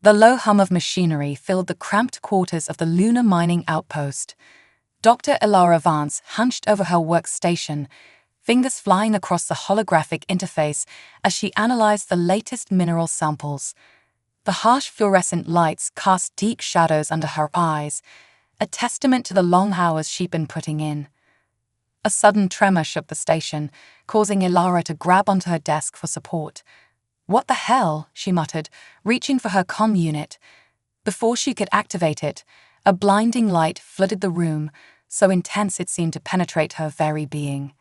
The low hum of machinery filled the cramped quarters of the lunar mining outpost. Dr. Elara Vance hunched over her workstation, fingers flying across the holographic interface as she analyzed the latest mineral samples. The harsh fluorescent lights cast deep shadows under her eyes, a testament to the long hours she'd been putting in. A sudden tremor shook the station, causing Elara to grab onto her desk for support. "What the hell?" she muttered, reaching for her comm unit. Before she could activate it, a blinding light flooded the room, so intense it seemed to penetrate her very being.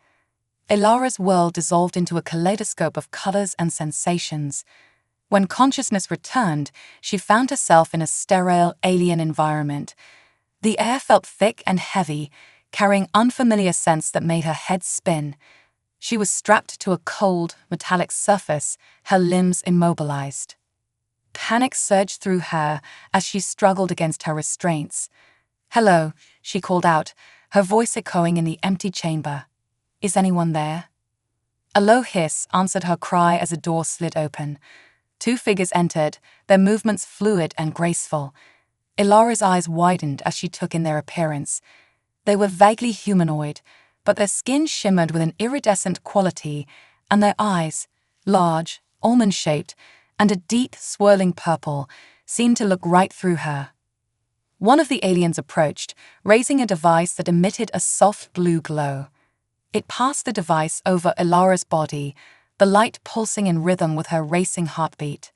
Elara's world dissolved into a kaleidoscope of colors and sensations. When consciousness returned, she found herself in a sterile, alien environment. The air felt thick and heavy, carrying unfamiliar scents that made her head spin. She was strapped to a cold, metallic surface, her limbs immobilized. Panic surged through her as she struggled against her restraints. "Hello," she called out, her voice echoing in the empty chamber. "Is anyone there?" A low hiss answered her cry as a door slid open. Two figures entered, their movements fluid and graceful. Elara's eyes widened as she took in their appearance. They were vaguely humanoid, but their skin shimmered with an iridescent quality, and their eyes, large, almond-shaped, and a deep, swirling purple, seemed to look right through her. One of the aliens approached, raising a device that emitted a soft blue glow. It passed the device over Elara's body, the light pulsing in rhythm with her racing heartbeat.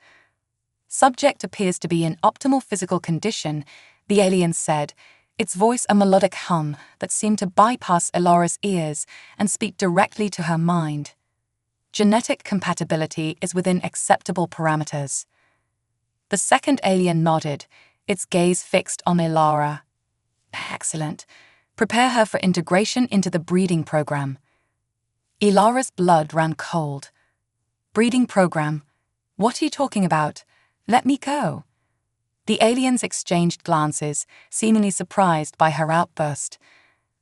"Subject appears to be in optimal physical condition," the alien said, its voice a melodic hum that seemed to bypass Elara's ears and speak directly to her mind. "Genetic compatibility is within acceptable parameters." The second alien nodded, its gaze fixed on Elara. "Excellent. Prepare her for integration into the breeding program." Elara's blood ran cold. "Breeding program? What are you talking about? Let me go." The aliens exchanged glances, seemingly surprised by her outburst.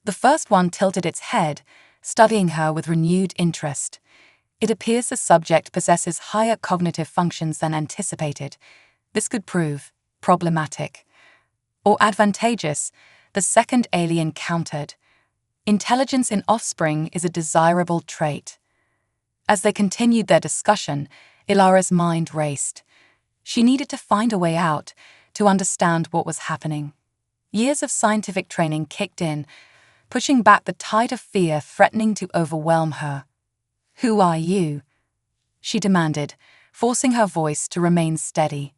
The first one tilted its head, studying her with renewed interest. It appears the subject possesses higher cognitive functions than anticipated. This could prove problematic. Or advantageous, the second alien countered. "Intelligence in offspring is a desirable trait." As they continued their discussion, Elara's mind raced. She needed to find a way out, to understand what was happening. Years of scientific training kicked in, pushing back the tide of fear threatening to overwhelm her. "Who are you?" she demanded, forcing her voice to remain steady.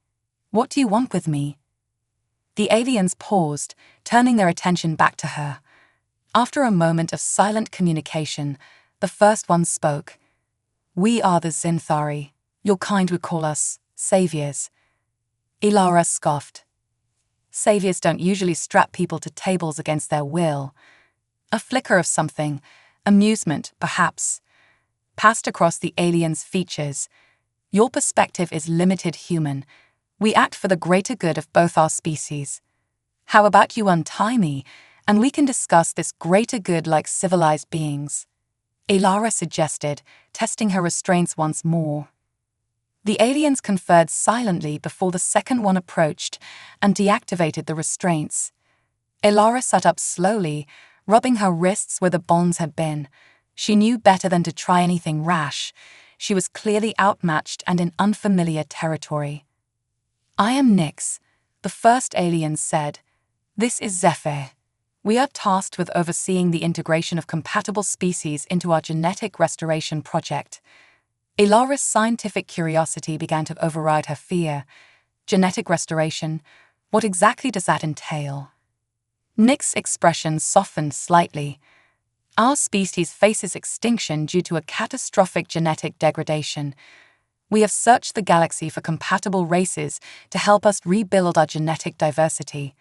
"What do you want with me?" The aliens paused, turning their attention back to her. After a moment of silent communication, the first one spoke. "We are the Zinthari. Your kind would call us saviors." Elara scoffed. "Saviors don't usually strap people to tables against their will." A flicker of something, amusement, perhaps, passed across the alien's features. "Your perspective is limited, human. We act for the greater good of both our species. How about you untie me, and we can discuss this greater good like civilized beings?" Elara suggested, testing her restraints once more. The aliens conferred silently before the second one approached and deactivated the restraints. Elara sat up slowly, rubbing her wrists where the bonds had been. She knew better than to try anything rash. She was clearly outmatched and in unfamiliar territory. "I am Nyx," the first alien said. "This is Zephyr. We are tasked with overseeing the integration of compatible species into our genetic restoration project." Elara's scientific curiosity began to override her fear. Genetic restoration? What exactly does that entail? Nyx's expression softened slightly. "Our species faces extinction due to a catastrophic genetic degradation. We have searched the galaxy for compatible races to help us rebuild our genetic diversity.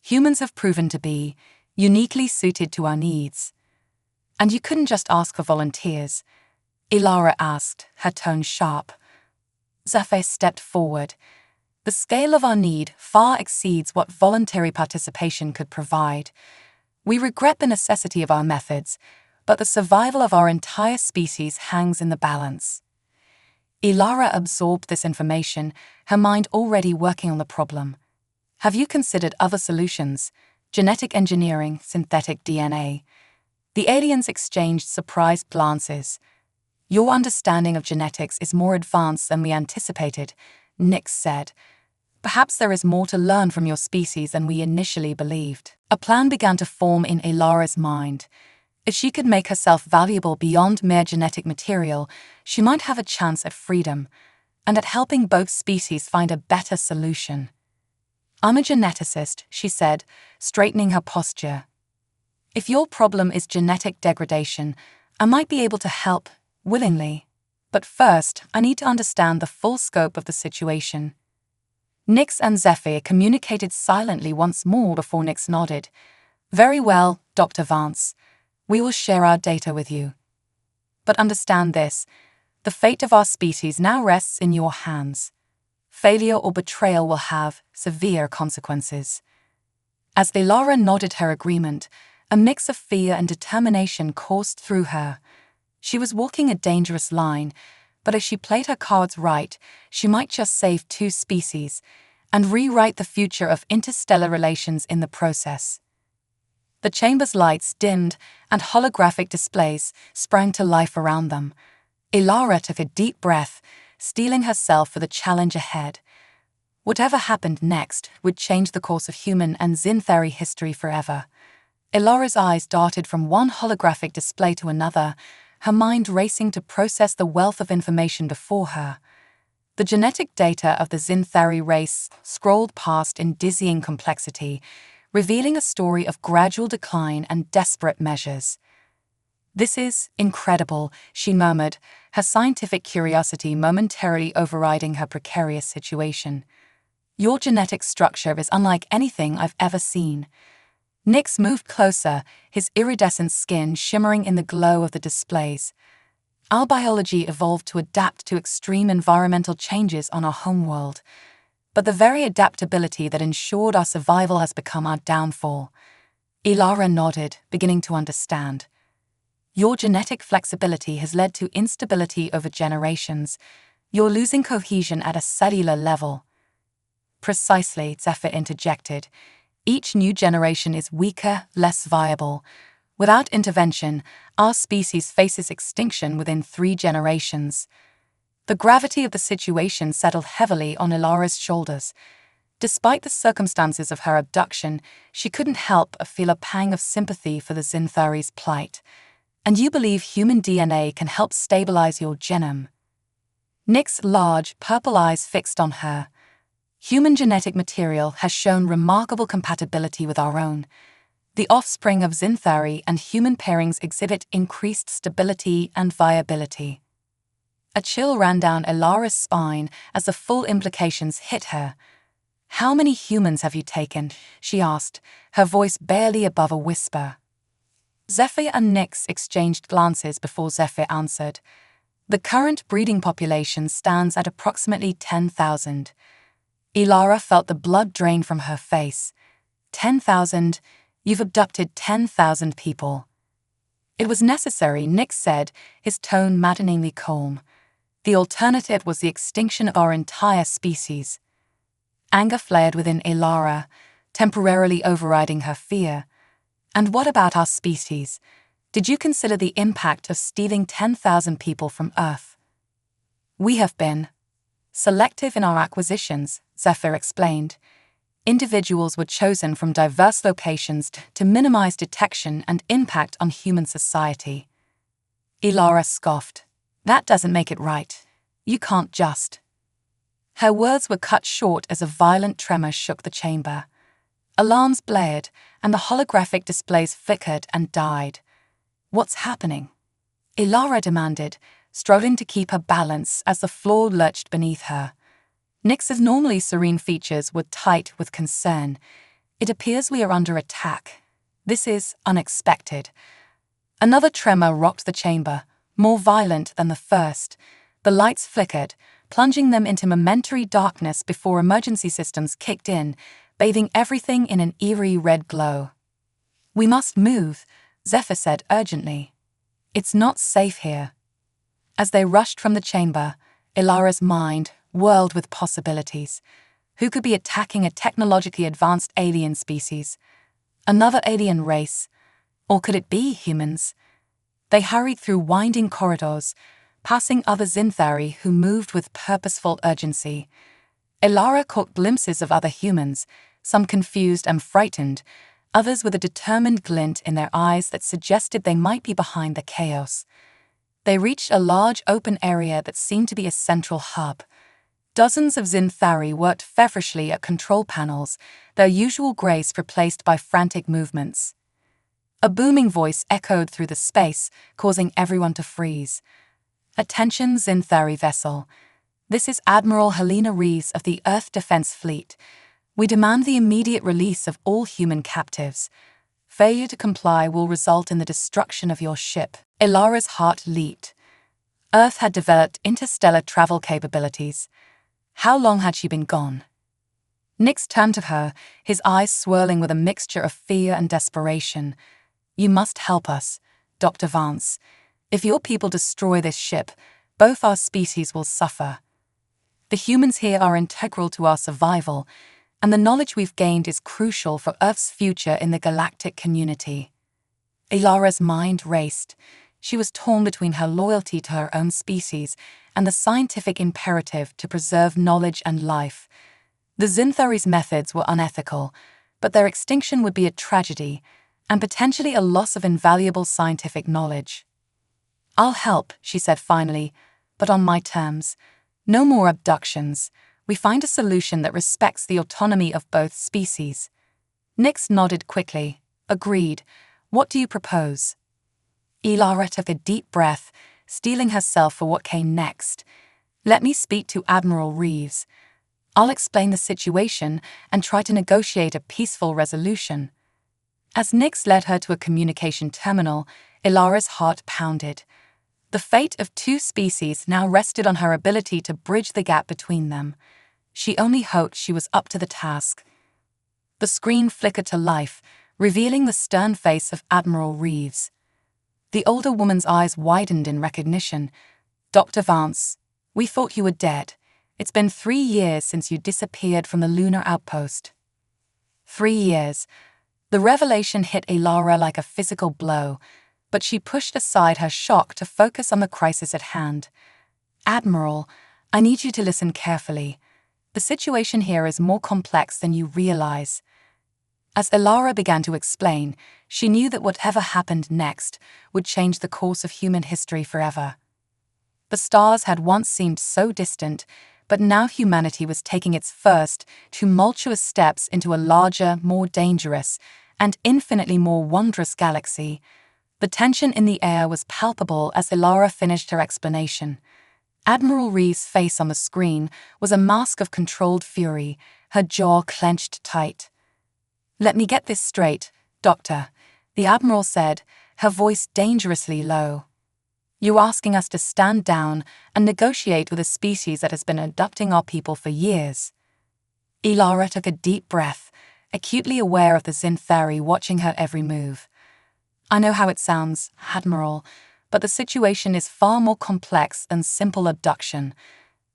Humans have proven to be uniquely suited to our needs." "And you couldn't just ask for volunteers?" Elara asked, her tone sharp. Zephyr stepped forward. "The scale of our need far exceeds what voluntary participation could provide. We regret the necessity of our methods, but the survival of our entire species hangs in the balance." Elara absorbed this information, her mind already working on the problem. Have you considered other solutions? Genetic engineering, synthetic DNA. The aliens exchanged surprised glances. Your understanding of genetics is more advanced than we anticipated, Nix said. Perhaps there is more to learn from your species than we initially believed. A plan began to form in Elara's mind. If she could make herself valuable beyond mere genetic material, she might have a chance at freedom, and at helping both species find a better solution. I'm a geneticist, she said, straightening her posture. If your problem is genetic degradation, I might be able to help, willingly. But first, I need to understand the full scope of the situation. Nix and Zephyr communicated silently once more before Nix nodded. Very well, Dr. Vance. We will share our data with you. But understand this, the fate of our species now rests in your hands. Failure or betrayal will have severe consequences. As Elara nodded her agreement, a mix of fear and determination coursed through her. She was walking a dangerous line, but if she played her cards right, she might just save 2 species and rewrite the future of interstellar relations in the process. The chamber's lights dimmed and holographic displays sprang to life around them. Elara took a deep breath, steeling herself for the challenge ahead. Whatever happened next would change the course of human and Zinthari history forever. Elara's eyes darted from one holographic display to another, her mind racing to process the wealth of information before her. The genetic data of the Zinthari race scrolled past in dizzying complexity, revealing a story of gradual decline and desperate measures. This is incredible, she murmured, her scientific curiosity momentarily overriding her precarious situation. Your genetic structure is unlike anything I've ever seen. Nix moved closer, his iridescent skin shimmering in the glow of the displays. Our biology evolved to adapt to extreme environmental changes on our homeworld, but the very adaptability that ensured our survival has become our downfall. Elara nodded, beginning to understand. Your genetic flexibility has led to instability over generations. You're losing cohesion at a cellular level. Precisely, Zephyr interjected. Each new generation is weaker, less viable. Without intervention, our species faces extinction within 3 generations. The gravity of the situation settled heavily on Elara's shoulders. Despite the circumstances of her abduction, she couldn't help but feel a pang of sympathy for the Zinthari's plight. And you believe human DNA can help stabilize your genome? Nick's large, purple eyes fixed on her. Human genetic material has shown remarkable compatibility with our own. The offspring of Zinthari and human pairings exhibit increased stability and viability. A chill ran down Elara's spine as the full implications hit her. How many humans have you taken? She asked, her voice barely above a whisper. Zephyr and Nix exchanged glances before Zephyr answered. The current breeding population stands at approximately 10,000. Elara felt the blood drain from her face. 10,000? You've abducted 10,000 people. It was necessary, Nix said, his tone maddeningly calm. The alternative was the extinction of our entire species. Anger flared within Elara, temporarily overriding her fear. And what about our species? Did you consider the impact of stealing 10,000 people from Earth? We have been selective in our acquisitions, Zephyr explained. Individuals were chosen from diverse locations to minimize detection and impact on human society. Elara scoffed. That doesn't make it right. You can't just. Her words were cut short as a violent tremor shook the chamber. Alarms blared, and the holographic displays flickered and died. What's happening? Elara demanded, struggling to keep her balance as the floor lurched beneath her. Nix's normally serene features were tight with concern. It appears we are under attack. This is unexpected. Another tremor rocked the chamber, more violent than the first. The lights flickered, plunging them into momentary darkness before emergency systems kicked in, bathing everything in an eerie red glow. We must move, Zephyr said urgently. It's not safe here. As they rushed from the chamber, Elara's mind, world with possibilities. Who could be attacking a technologically advanced alien species? Another alien race? Or could it be humans? They hurried through winding corridors, passing other Zinthari who moved with purposeful urgency. Elara caught glimpses of other humans, some confused and frightened, others with a determined glint in their eyes that suggested they might be behind the chaos. They reached a large open area that seemed to be a central hub. Dozens of Zinthari worked feverishly at control panels, their usual grace replaced by frantic movements. A booming voice echoed through the space, causing everyone to freeze. "Attention, Zinthari vessel. This is Admiral Helena Reeves of the Earth Defense Fleet. We demand the immediate release of all human captives. Failure to comply will result in the destruction of your ship." Elara's heart leaped. Earth had developed interstellar travel capabilities. How long had she been gone? Nix turned to her, his eyes swirling with a mixture of fear and desperation. "You must help us, Dr. Vance. If your people destroy this ship, both our species will suffer. The humans here are integral to our survival, and the knowledge we've gained is crucial for Earth's future in the galactic community." Elara's mind raced. She was torn between her loyalty to her own species and the scientific imperative to preserve knowledge and life. The Zinthari's methods were unethical, but their extinction would be a tragedy, and potentially a loss of invaluable scientific knowledge. "I'll help," she said finally, "but on my terms. No more abductions. We find a solution that respects the autonomy of both species." Nix nodded quickly. "Agreed. What do you propose?" Elara took a deep breath, steeling herself for what came next. "Let me speak to Admiral Reeves. I'll explain the situation and try to negotiate a peaceful resolution." As Nix led her to a communication terminal, Elara's heart pounded. The fate of two species now rested on her ability to bridge the gap between them. She only hoped she was up to the task. The screen flickered to life, revealing the stern face of Admiral Reeves. The older woman's eyes widened in recognition. "Dr. Vance, we thought you were dead. It's been 3 years since you disappeared from the lunar outpost." 3 years. The revelation hit Elara like a physical blow, but she pushed aside her shock to focus on the crisis at hand. "Admiral, I need you to listen carefully. The situation here is more complex than you realize." As Elara began to explain, she knew that whatever happened next would change the course of human history forever. The stars had once seemed so distant, but now humanity was taking its first, tumultuous steps into a larger, more dangerous, and infinitely more wondrous galaxy. The tension in the air was palpable as Elara finished her explanation. Admiral Reeves' face on the screen was a mask of controlled fury, her jaw clenched tight. "Let me get this straight, Doctor," the Admiral said, her voice dangerously low. "You're asking us to stand down and negotiate with a species that has been abducting our people for years." Elara took a deep breath, acutely aware of the Zinthari watching her every move. "I know how it sounds, Admiral, but the situation is far more complex than simple abduction.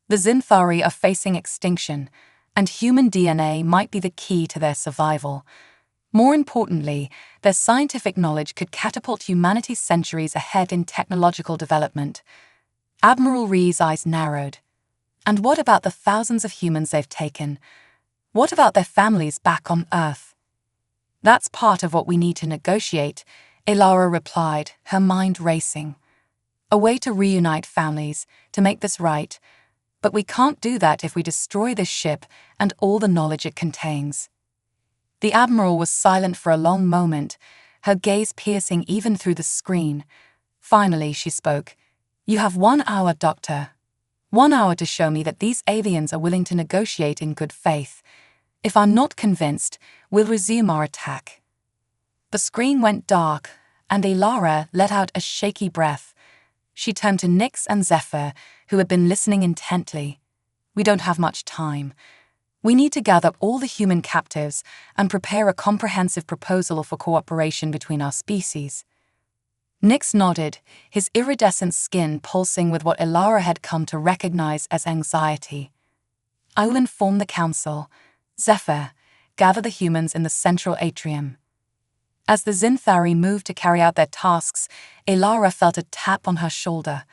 The Zinthari are facing extinction, and human DNA might be the key to their survival. More importantly, their scientific knowledge could catapult humanity centuries ahead in technological development." Admiral Reeves' eyes narrowed. "And what about the thousands of humans they've taken? What about their families back on Earth?" "That's part of what we need to negotiate," Elara replied, her mind racing. "A way to reunite families, to make this right. But we can't do that if we destroy this ship and all the knowledge it contains." The Admiral was silent for a long moment, her gaze piercing even through the screen. Finally, she spoke. "You have 1 hour, Doctor. 1 hour to show me that these aliens are willing to negotiate in good faith. If I'm not convinced, we'll resume our attack." The screen went dark, and Elara let out a shaky breath. She turned to Nix and Zephyr, who had been listening intently. "We don't have much time. We need to gather all the human captives and prepare a comprehensive proposal for cooperation between our species." Nix nodded, his iridescent skin pulsing with what Elara had come to recognize as anxiety. I will inform the council. Zephyr, gather the humans in the central atrium. As the Zinthari moved to carry out their tasks, Ilara felt a tap on her shoulder.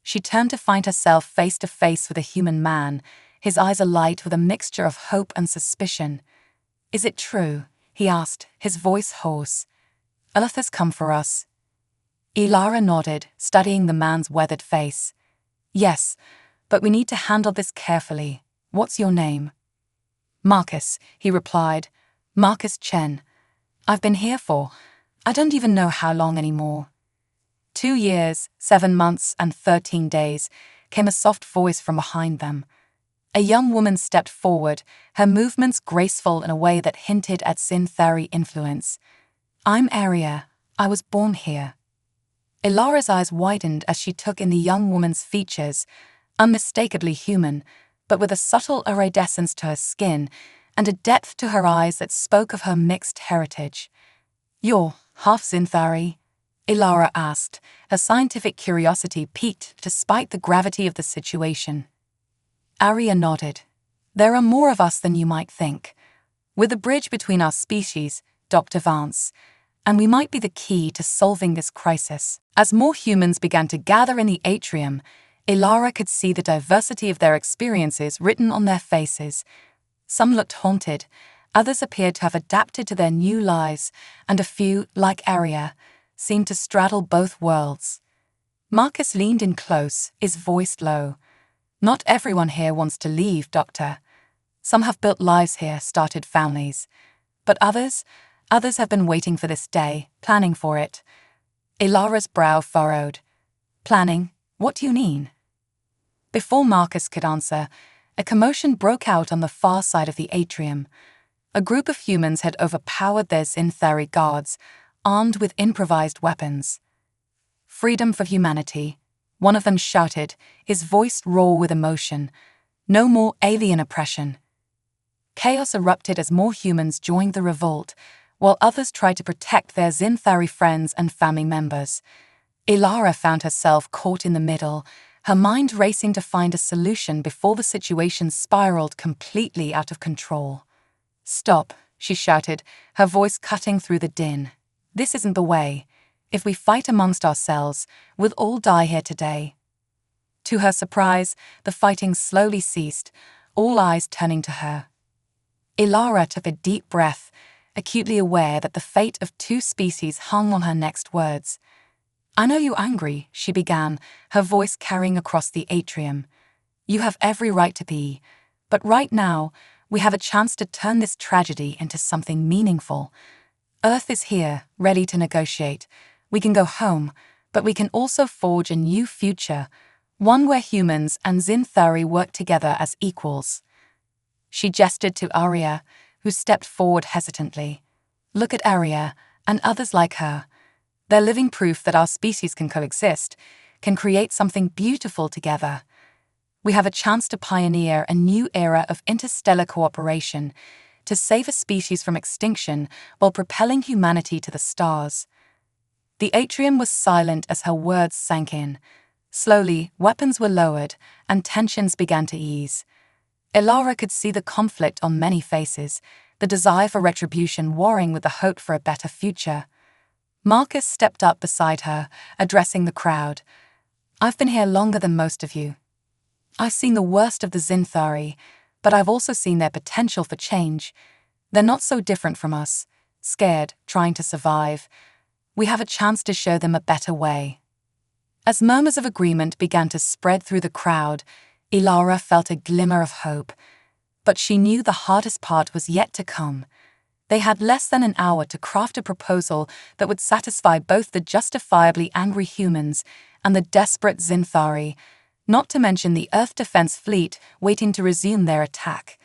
She turned to find herself face to face with a human man, his eyes alight with a mixture of hope and suspicion. "Is it true?" he asked, his voice hoarse. "Earth has come for us." Ilara nodded, studying the man's weathered face. "Yes, but we need to handle this carefully. What's your name?" "Marcus," he replied. "Marcus Chen. I've been here for, I don't even know how long anymore." 2 years, 7 months, and 13 days, came a soft voice from behind them. A young woman stepped forward, her movements graceful in a way that hinted at Zinthari influence. "I'm Aria. I was born here." Ilara's eyes widened as she took in the young woman's features, unmistakably human, but with a subtle iridescence to her skin and a depth to her eyes that spoke of her mixed heritage. "You're half Zinthari?" Ilara asked, her scientific curiosity piqued despite the gravity of the situation. Aria nodded. "There are more of us than you might think. We're the bridge between our species, Dr. Vance, and we might be the key to solving this crisis." As more humans began to gather in the atrium, Ilara could see the diversity of their experiences written on their faces. Some looked haunted, others appeared to have adapted to their new lives, and a few, like Aria, seemed to straddle both worlds. Marcus leaned in close, his voice low. "Not everyone here wants to leave, Doctor. Some have built lives here, started families. But others have been waiting for this day, planning for it." Ilara's brow furrowed. "Planning? What do you mean?" Before Marcus could answer, a commotion broke out on the far side of the atrium. A group of humans had overpowered their Zinthari guards, armed with improvised weapons. "Freedom for humanity," one of them shouted, his voice raw with emotion. "No more alien oppression." Chaos erupted as more humans joined the revolt, while others tried to protect their Zinthari friends and family members. Ilara found herself caught in the middle, her mind racing to find a solution before the situation spiraled completely out of control. "Stop," she shouted, her voice cutting through the din. "This isn't the way. If we fight amongst ourselves, we'll all die here today." To her surprise, the fighting slowly ceased, all eyes turning to her. Ilara took a deep breath, acutely aware that the fate of 2 species hung on her next words. "I know you're angry," she began, her voice carrying across the atrium. "You have every right to be, but right now, we have a chance to turn this tragedy into something meaningful. Earth is here, ready to negotiate. We can go home, but we can also forge a new future, one where humans and Zinthari work together as equals." She gestured to Aria, who stepped forward hesitantly. "Look at Aria, and others like her. They're living proof that our species can coexist, can create something beautiful together. We have a chance to pioneer a new era of interstellar cooperation, to save a species from extinction while propelling humanity to the stars." The atrium was silent as her words sank in. Slowly, weapons were lowered, and tensions began to ease. Ilara could see the conflict on many faces, the desire for retribution warring with the hope for a better future. Marcus stepped up beside her, addressing the crowd. "I've been here longer than most of you. I've seen the worst of the Zinthari, but I've also seen their potential for change. They're not so different from us, scared, trying to survive. We have a chance to show them a better way." As murmurs of agreement began to spread through the crowd, Ilara felt a glimmer of hope. But she knew the hardest part was yet to come. They had less than an hour to craft a proposal that would satisfy both the justifiably angry humans and the desperate Zinthari, not to mention the Earth Defense Fleet waiting to resume their attack.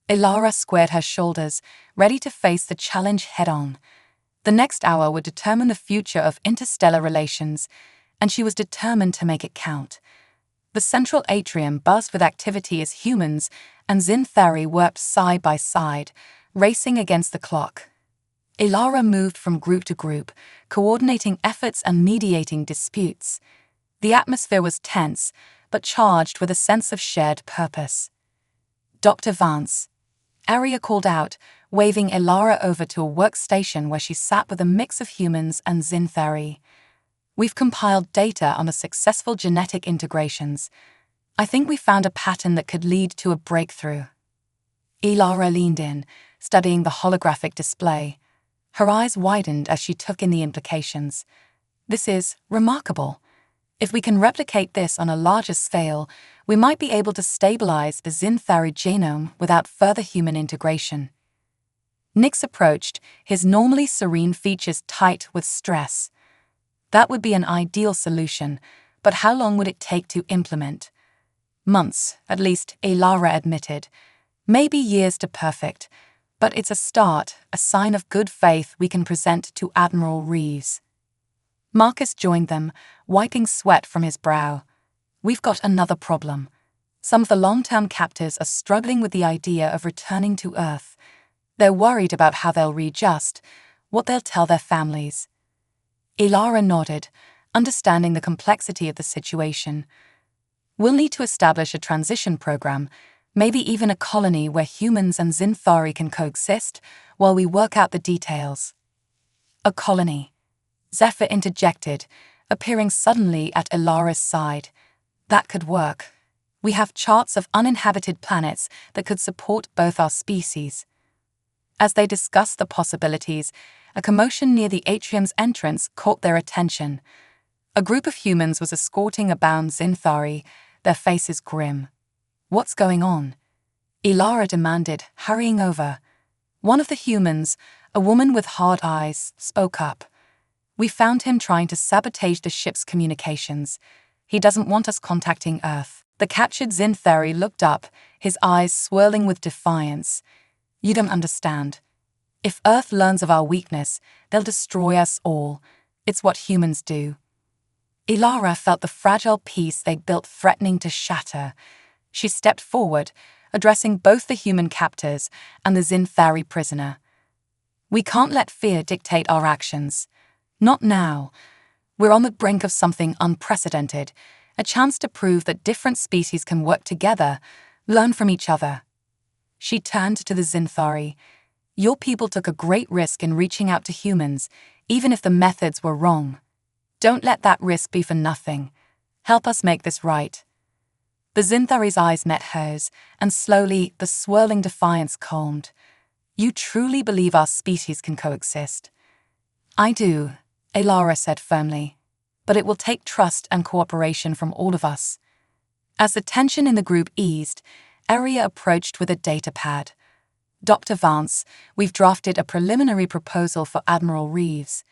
Ilara squared her shoulders, ready to face the challenge head-on. The next hour would determine the future of interstellar relations, and she was determined to make it count. The central atrium buzzed with activity as humans and Zinthari worked side by side, racing against the clock. Ilara moved from group to group, coordinating efforts and mediating disputes. The atmosphere was tense, but charged with a sense of shared purpose. Dr. Vance, Aria called out, waving Elara over to a workstation where she sat with a mix of humans and Zinthari. We've compiled data on the successful genetic integrations. I think we found a pattern that could lead to a breakthrough. Elara leaned in, studying the holographic display. Her eyes widened as she took in the implications. This is remarkable. If we can replicate this on a larger scale, we might be able to stabilize the Zinthari genome without further human integration. Nix approached, his normally serene features tight with stress. That would be an ideal solution, but how long would it take to implement? Months, at least, Elara admitted. Maybe years to perfect, but it's a start, a sign of good faith we can present to Admiral Reeves. Marcus joined them, wiping sweat from his brow. We've got another problem. Some of the long-term captors are struggling with the idea of returning to Earth. They're worried about how they'll readjust, what they'll tell their families. Elara nodded, understanding the complexity of the situation. We'll need to establish a transition program, maybe even a colony where humans and Zinthari can coexist while we work out the details. A colony. Zephyr interjected, appearing suddenly at Elara's side. That could work. We have charts of uninhabited planets that could support both our species. As they discussed the possibilities, a commotion near the atrium's entrance caught their attention. A group of humans was escorting a bound Zinthari, their faces grim. What's going on? Elara demanded, hurrying over. One of the humans, a woman with hard eyes, spoke up. We found him trying to sabotage the ship's communications. He doesn't want us contacting Earth. The captured Zinthari looked up, his eyes swirling with defiance. You don't understand. If Earth learns of our weakness, they'll destroy us all. It's what humans do. Elara felt the fragile peace they'd built threatening to shatter. She stepped forward, addressing both the human captors and the Zinthari prisoner. We can't let fear dictate our actions. Not now. We're on the brink of something unprecedented, a chance to prove that different species can work together, learn from each other. She turned to the Zinthari. Your people took a great risk in reaching out to humans, even if the methods were wrong. Don't let that risk be for nothing. Help us make this right. The Zinthari's eyes met hers, and slowly the swirling defiance calmed. You truly believe our species can coexist? I do, Elara said firmly. But it will take trust and cooperation from all of us. As the tension in the group eased, Aria approached with a data pad. Dr. Vance, we've drafted a preliminary proposal for Admiral Reeves.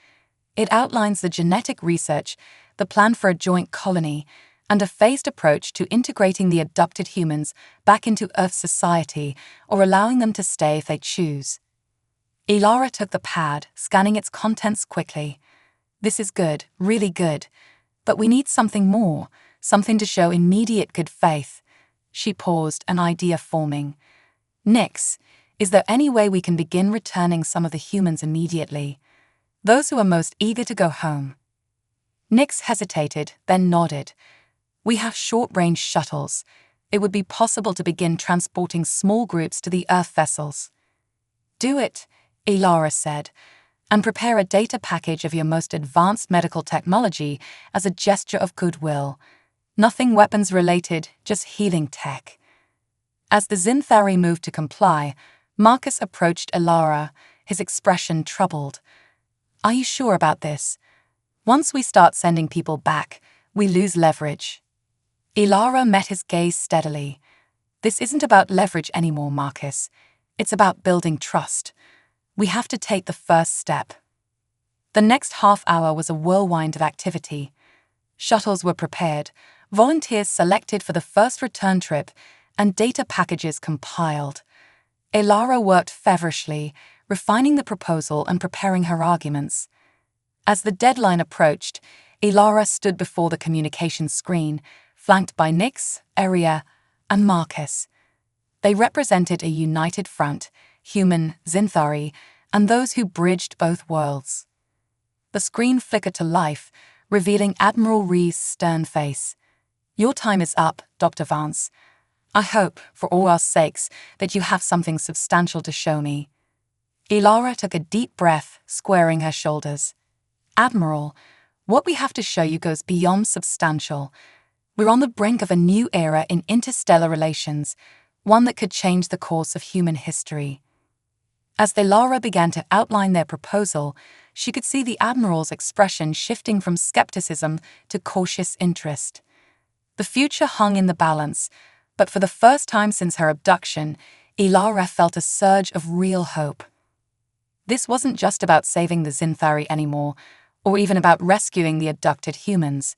It outlines the genetic research, the plan for a joint colony, and a phased approach to integrating the abducted humans back into Earth society or allowing them to stay if they choose. Elara took the pad, scanning its contents quickly. This is good, really good. But we need something more, something to show immediate good faith. She paused, an idea forming. Nix, is there any way we can begin returning some of the humans immediately? Those who are most eager to go home. Nix hesitated, then nodded. We have short-range shuttles. It would be possible to begin transporting small groups to the Earth vessels. Do it, Elara said, and prepare a data package of your most advanced medical technology as a gesture of goodwill. Nothing weapons-related, just healing tech. As the Zinthari moved to comply, Marcus approached Elara, his expression troubled. Are you sure about this? Once we start sending people back, we lose leverage. Elara met his gaze steadily. This isn't about leverage anymore, Marcus. It's about building trust. We have to take the first step. The next half hour was a whirlwind of activity. Shuttles were prepared, volunteers selected for the first return trip, and data packages compiled. Elara worked feverishly, refining the proposal and preparing her arguments. As the deadline approached, Elara stood before the communication screen, flanked by Nix, Aria, and Marcus. They represented a united front, human, Zinthari, and those who bridged both worlds. The screen flickered to life, revealing Admiral Reeves' stern face. Your time is up, Dr. Vance. I hope, for all our sakes, that you have something substantial to show me. Ilara took a deep breath, squaring her shoulders. Admiral, what we have to show you goes beyond substantial. We're on the brink of a new era in interstellar relations, one that could change the course of human history. As Ilara began to outline their proposal, she could see the Admiral's expression shifting from skepticism to cautious interest. The future hung in the balance, but for the first time since her abduction, Ilara felt a surge of real hope. This wasn't just about saving the Zinthari anymore, or even about rescuing the abducted humans.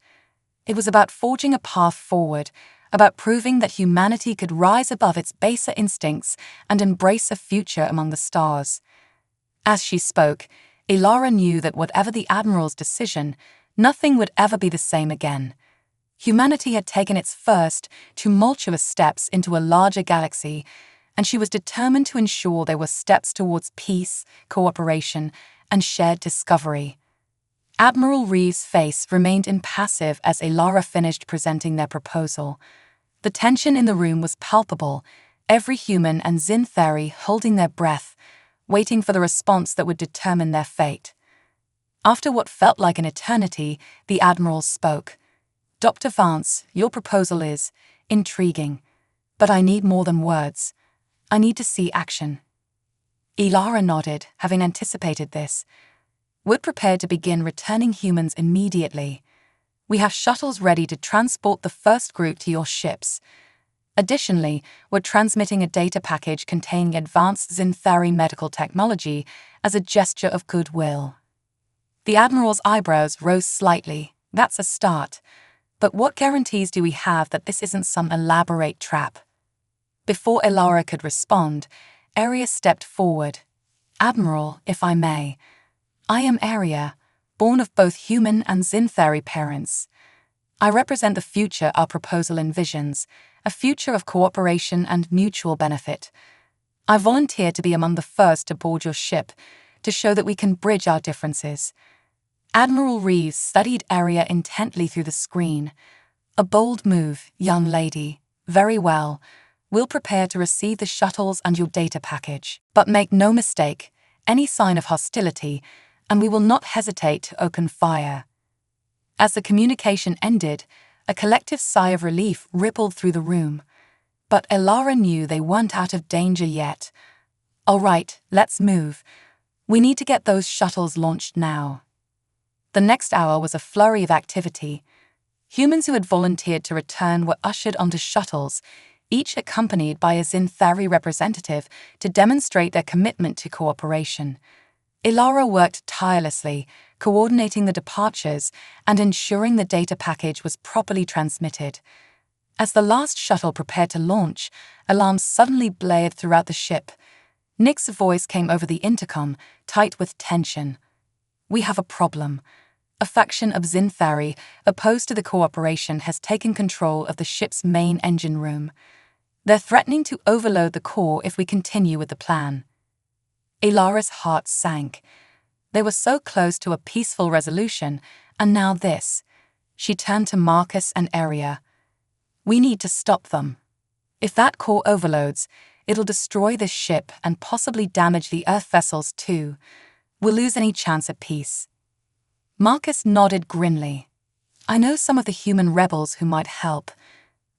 It was about forging a path forward, about proving that humanity could rise above its baser instincts and embrace a future among the stars. As she spoke, Ilara knew that whatever the Admiral's decision, nothing would ever be the same again. Humanity had taken its first, tumultuous steps into a larger galaxy, and she was determined to ensure they were steps towards peace, cooperation, and shared discovery. Admiral Reeves' face remained impassive as Ilara finished presenting their proposal. The tension in the room was palpable, every human and Zinthari holding their breath, waiting for the response that would determine their fate. After what felt like an eternity, the Admiral spoke. "Dr. Vance, your proposal is intriguing, but I need more than words. I need to see action." Ilara nodded, having anticipated this. "We're prepared to begin returning humans immediately. We have shuttles ready to transport the first group to your ships. Additionally, we're transmitting a data package containing advanced Zinthari medical technology as a gesture of goodwill." The Admiral's eyebrows rose slightly. That's a start. But what guarantees do we have that this isn't some elaborate trap? Before Ilara could respond, Aria stepped forward. "Admiral, if I may. I am Aria, born of both human and Zinthari parents. I represent the future our proposal envisions, a future of cooperation and mutual benefit. I volunteer to be among the first to board your ship, to show that we can bridge our differences." Admiral Reeves studied Aria intently through the screen. "A bold move, young lady. Very well. We'll prepare to receive the shuttles and your data package. But make no mistake, any sign of hostility, and we will not hesitate to open fire." As the communication ended, a collective sigh of relief rippled through the room. But Ilara knew they weren't out of danger yet. "All right, let's move. We need to get those shuttles launched now." The next hour was a flurry of activity. Humans who had volunteered to return were ushered onto shuttles, each accompanied by a Zinthari representative to demonstrate their commitment to cooperation. Ilara worked tirelessly, coordinating the departures and ensuring the data package was properly transmitted. As the last shuttle prepared to launch, alarms suddenly blared throughout the ship. Nick's voice came over the intercom, tight with tension. "We have a problem. A faction of Zinthari, opposed to the cooperation, has taken control of the ship's main engine room. They're threatening to overload the core if we continue with the plan." Ilara's heart sank. They were so close to a peaceful resolution, and now this. She turned to Marcus and Aria. "We need to stop them. If that core overloads, it'll destroy this ship and possibly damage the Earth vessels too. We'll lose any chance at peace." Marcus nodded grimly. "I know some of the human rebels who might help.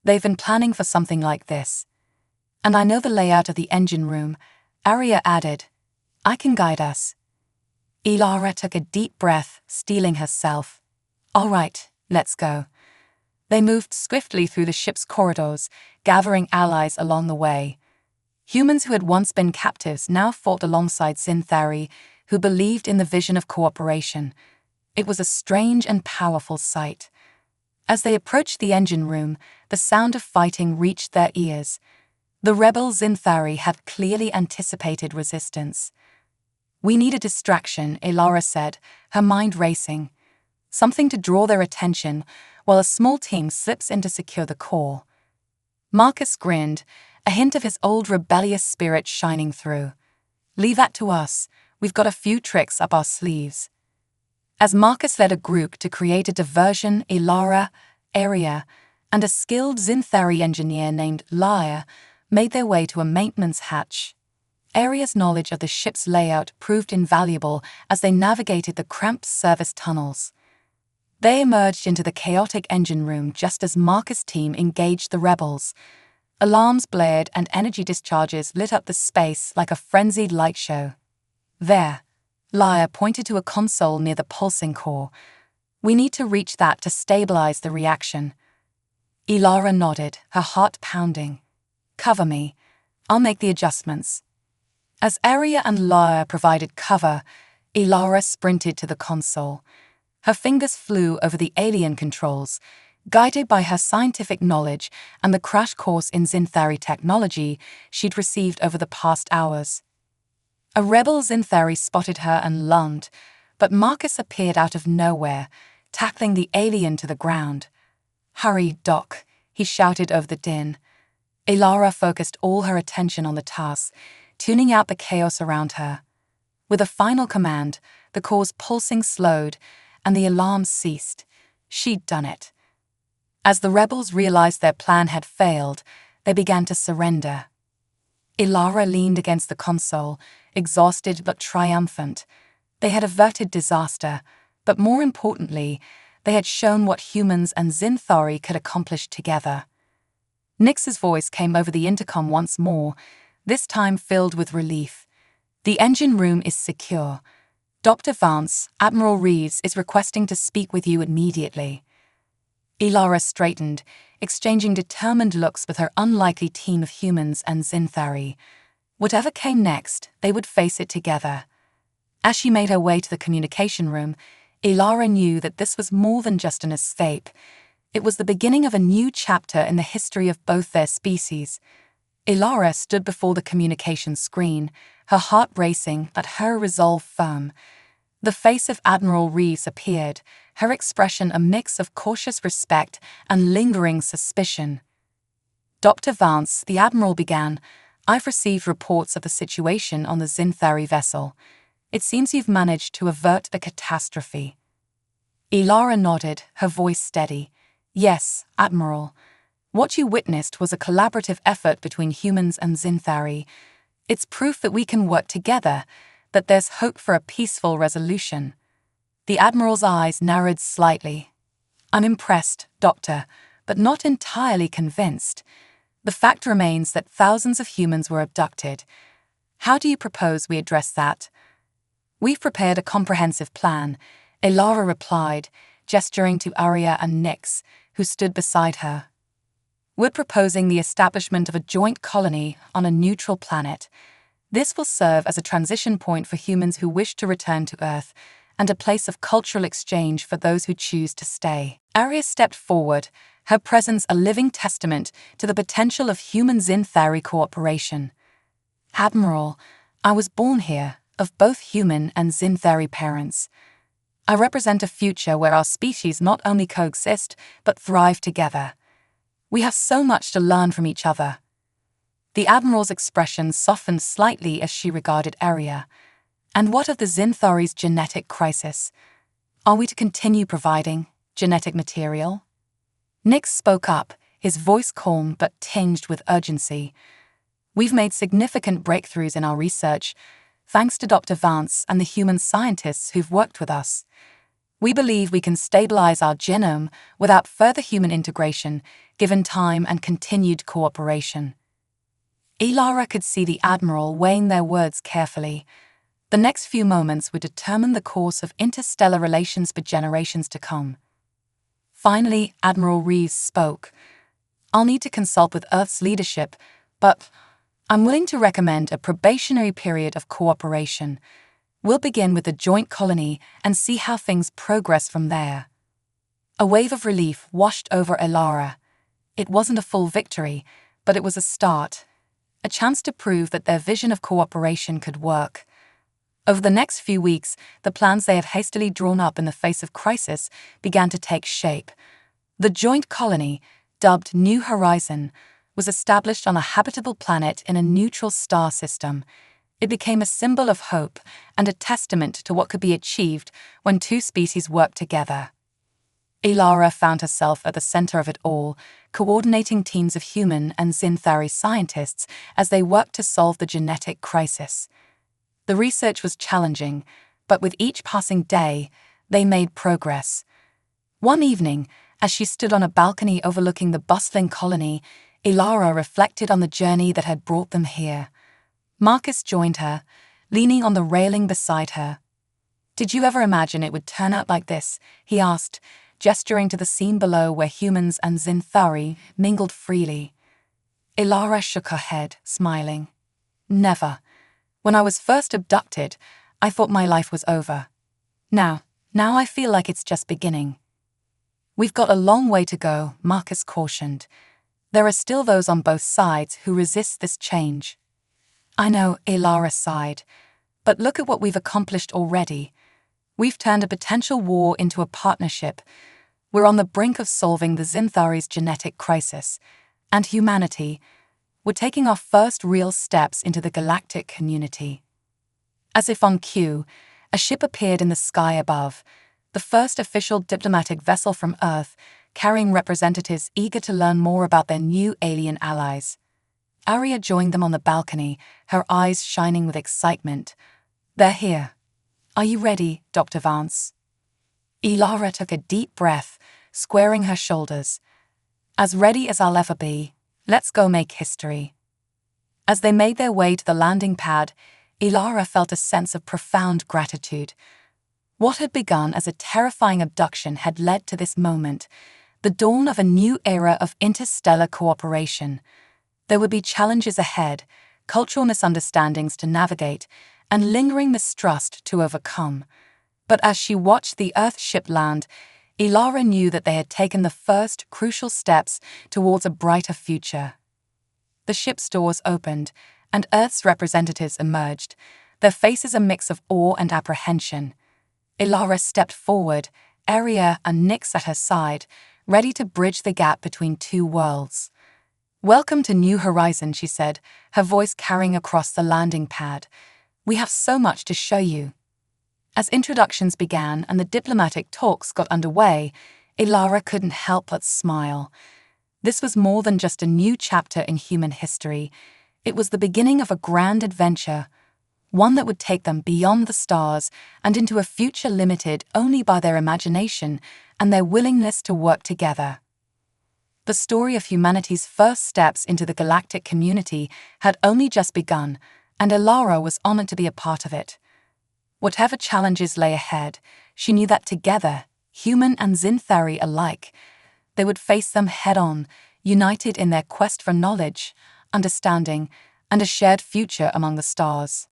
They've been planning for something like this. And I know the layout of the engine room," Aria added. "I can guide us." Ilara took a deep breath, steeling herself. "All right, let's go." They moved swiftly through the ship's corridors, gathering allies along the way. Humans who had once been captives now fought alongside Zinthari, who believed in the vision of cooperation. It was a strange and powerful sight. As they approached the engine room, the sound of fighting reached their ears. The rebel Zinthari had clearly anticipated resistance. "We need a distraction," Ilara said, her mind racing. "Something to draw their attention, while a small team slips in to secure the core." Marcus grinned, a hint of his old rebellious spirit shining through. "Leave that to us. We've got a few tricks up our sleeves." As Marcus led a group to create a diversion, Ilara, Aria, and a skilled Xinthari engineer named Lyre made their way to a maintenance hatch. Aria's knowledge of the ship's layout proved invaluable as they navigated the cramped service tunnels. They emerged into the chaotic engine room just as Marcus' team engaged the rebels. Alarms blared and energy discharges lit up the space like a frenzied light show. There, Lyre pointed to a console near the pulsing core. "We need to reach that to stabilize the reaction." Ilara nodded, her heart pounding. "Cover me. I'll make the adjustments." As Aria and Lyre provided cover, Ilara sprinted to the console. Her fingers flew over the alien controls, guided by her scientific knowledge and the crash course in Xinthari technology she'd received over the past hours. A rebel Xinthari spotted her and lunged, but Marcus appeared out of nowhere, tackling the alien to the ground. "Hurry, Doc," he shouted over the din. Ilara focused all her attention on the task, tuning out the chaos around her. With a final command, the core's pulsing slowed, and the alarm ceased. She'd done it. As the rebels realized their plan had failed, they began to surrender. Ilara leaned against the console, exhausted but triumphant. They had averted disaster, but more importantly, they had shown what humans and Xinthari could accomplish together. Nix's voice came over the intercom once more, this time filled with relief. "The engine room is secure. Dr. Vance, Admiral Reeves is requesting to speak with you immediately." Ilara straightened, exchanging determined looks with her unlikely team of humans and Xinthari. Whatever came next, they would face it together. As she made her way to the communication room, Ilara knew that this was more than just an escape. It was the beginning of a new chapter in the history of both their species. Ilara stood before the communication screen, her heart racing but her resolve firm. The face of Admiral Reeves appeared, her expression a mix of cautious respect and lingering suspicion. "Dr. Vance," the Admiral began, "I've received reports of the situation on the Xinthari vessel. It seems you've managed to avert a catastrophe." Ilara nodded, her voice steady. "Yes, Admiral. What you witnessed was a collaborative effort between humans and Xinthari. It's proof that we can work together, that there's hope for a peaceful resolution." The Admiral's eyes narrowed slightly. "I'm impressed, Doctor, but not entirely convinced. The fact remains that thousands of humans were abducted. How do you propose we address that?" "We've prepared a comprehensive plan," Ilara replied, gesturing to Aria and Nix, who stood beside her. "We're proposing the establishment of a joint colony on a neutral planet. This will serve as a transition point for humans who wish to return to Earth, and a place of cultural exchange for those who choose to stay." Aria stepped forward, her presence a living testament to the potential of human-Xinthari cooperation. "Admiral, I was born here, of both human and Xinthari parents. I represent a future where our species not only coexist, but thrive together. We have so much to learn from each other." The Admiral's expression softened slightly as she regarded Aria. "And what of the Xinthari's genetic crisis? Are we to continue providing genetic material?" Nix spoke up, his voice calm but tinged with urgency. "We've made significant breakthroughs in our research, thanks to Dr. Vance and the human scientists who've worked with us. We believe we can stabilize our genome without further human integration, given time and continued cooperation." Ilara could see the Admiral weighing their words carefully. The next few moments would determine the course of interstellar relations for generations to come. Finally, Admiral Reeves spoke. "I'll need to consult with Earth's leadership, but I'm willing to recommend a probationary period of cooperation. We'll begin with the joint colony and see how things progress from there." A wave of relief washed over Ilara. It wasn't a full victory, but it was a start, a chance to prove that their vision of cooperation could work. Over the next few weeks, the plans they had hastily drawn up in the face of crisis began to take shape. The joint colony, dubbed New Horizon, was established on a habitable planet in a neutral star system. It became a symbol of hope and a testament to what could be achieved when two species worked together. Ilara found herself at the center of it all, coordinating teams of human and Xinthari scientists as they worked to solve the genetic crisis. The research was challenging, but with each passing day, they made progress. One evening, as she stood on a balcony overlooking the bustling colony, Ilara reflected on the journey that had brought them here. Marcus joined her, leaning on the railing beside her. "Did you ever imagine it would turn out like this?" he asked, gesturing to the scene below where humans and Xinthari mingled freely. Ilara shook her head, smiling. "Never. When I was first abducted, I thought my life was over. Now I feel like it's just beginning." "We've got a long way to go," Marcus cautioned. "There are still those on both sides who resist this change." "I know," Ilara sighed. "But look at what we've accomplished already. We've turned a potential war into a partnership. We're on the brink of solving the Xinthari's genetic crisis. And humanity, we're taking our first real steps into the galactic community." As if on cue, a ship appeared in the sky above, the first official diplomatic vessel from Earth, carrying representatives eager to learn more about their new alien allies. Arya joined them on the balcony, her eyes shining with excitement. "They're here. Are you ready, Dr. Vance?" Ilara took a deep breath, squaring her shoulders. "As ready as I'll ever be. Let's go make history." As they made their way to the landing pad, Ilara felt a sense of profound gratitude. What had begun as a terrifying abduction had led to this moment, the dawn of a new era of interstellar cooperation. There would be challenges ahead, cultural misunderstandings to navigate, and lingering mistrust to overcome. But as she watched the Earth ship land, Ilara knew that they had taken the first crucial steps towards a brighter future. The ship's doors opened, and Earth's representatives emerged, their faces a mix of awe and apprehension. Ilara stepped forward, Arya and Nyx at her side, ready to bridge the gap between two worlds. "Welcome to New Horizon," she said, her voice carrying across the landing pad. "We have so much to show you." As introductions began and the diplomatic talks got underway, Ilara couldn't help but smile. This was more than just a new chapter in human history. It was the beginning of a grand adventure, one that would take them beyond the stars and into a future limited only by their imagination and their willingness to work together. The story of humanity's first steps into the galactic community had only just begun, and Ilara was honored to be a part of it. Whatever challenges lay ahead, she knew that together, human and Xinthari alike, they would face them head-on, united in their quest for knowledge, understanding, and a shared future among the stars.